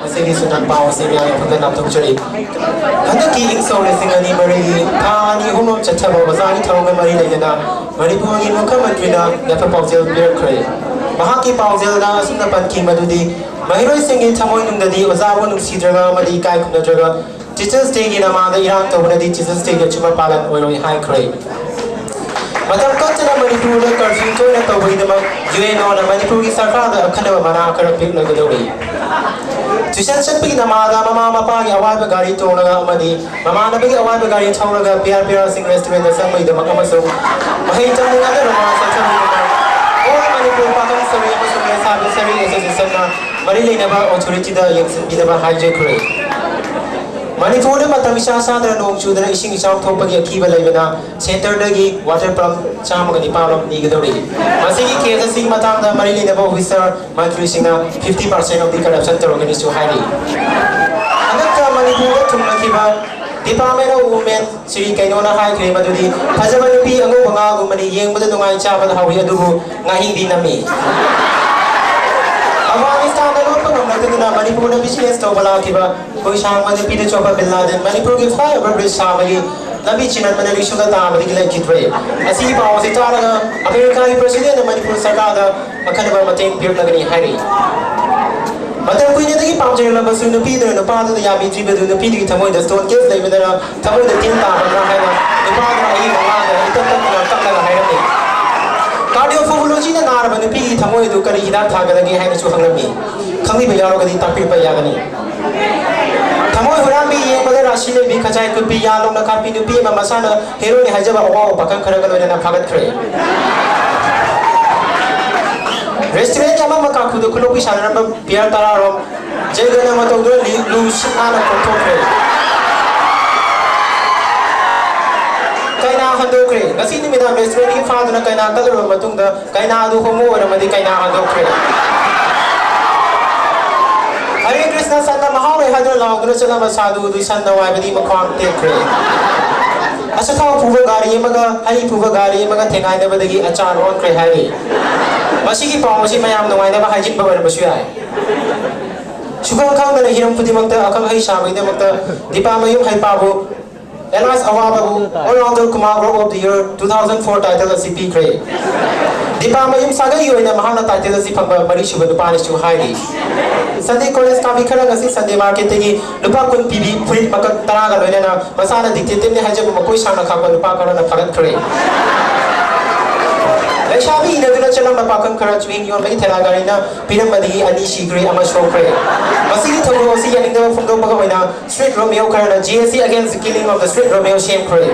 Masih sunan pau sini yang pun nak tu curi. Hendak ki ingso le singa ni mari tha ni humom chacha ba masa ni thau me mari le jana mari pun ni mukha matri na ya pa pau jel bir kre. Maha ki pau jel na sunna pan ki madudi mahiroi singi thamoi nung dadi oza wo nung si draga mari kai khuna draga Teachers Day ni nama da irang to badi Teachers Day ya chuma palan oiroi hai kre. Matam kachana Manipur da curfew to na to bai da UN na Manipur ki sarkar da khana mana kar pik na gadori. Tuition center nama da mama mapa ki awal pe gari to na amadi mama na pe ki awal pe gari chau na PR sing restaurant da samai da makama so mahai jam na da mama sa chau na all Manipur pakam sari ma sari sabi sari association na mari le na ba authority da yaksin bi da ba hijack kare Manipur da matam isa sa da nong chu da ising isang thok pa ki akiba lai bana center da gi water pump chama ga ni palam ni ga dori masi ki case sing matang da mari le na ba officer monthly singa 50% of the corruption to organize to highly anak ka Manipur da thum na ki ba Department of Women Sri Kainona High Claim Adudi Pajamani P Ango Banga Gumani Yang Bada Dungai Chapa Hawi Adubu Ngahi Dinami Afghanistan da lopang ang nagtaguna Manipur na business to wala kiba kung siyang Manipur na chopa Bin Laden Manipur ki flyover bridge sa magi nabi chinan manali suga ta magi gila kitre asi pa si tara na America ki president na Manipur sarkar da makana ba mating pure na gani hari Matam kuy niya tagi pamjay lang baso na pido na pato na yabi tribe do na pido itamoy da stone cave na ibadara tamoy da tinta pa na hay na ipato na ay mga na itatak na takla hay na Cardiophysiology na naraba na pigi tamoy do kari hidang thaga lagi hay na suhang nami kami ba yaro kadi tapir pa yagani tamoy hurami yung badara sila bi kacay ko pi yalong na kapi no pi mamasana hero ni hajaba wow pakang karagalo na pagat kre Restaurant yang mana kaku tu kalau bisa nama biar tararom jaga nama tu dulu lus anak kotor. Kaina handok kre, nasi ni mina restaurant ni faham na kaina kalau matung dah kaina adu homo orang mesti kaina handok kre. Hari Krishna sana mahal hadir lau guna cakap masadu tu sana wai beri makan te kre. Asa kau puva gari maga hari puva gari maga tengah ni berdagi acar on kre hari. Masih ki pang masih mayam nungai na bahajin bawa na masih ay. Suka kang na hiram pudi magta akang hay samay na magta di pa mayum hay pabo. Elas awababu all rounder Kumaro of the year 2004 title si P Cray. Di pa mayum sagay yoy na mahal na title si pagba mari suba dupanis chu highly. Sunday college kami kara ngasi Sunday market tegi lupa kun PB pulit magat taraga loy na masana dictative ni hajab makoy sang nakakwa lupa kara na pagat Cray. Shabi ina dula chalang mapakang karachwing yon may telagari na pinamadi ani sigri ama shokre. Masili thogo si yaning daw fungdo pagaway na Street Romeo kara na GSC against the killing of the Street Romeo shame Cray.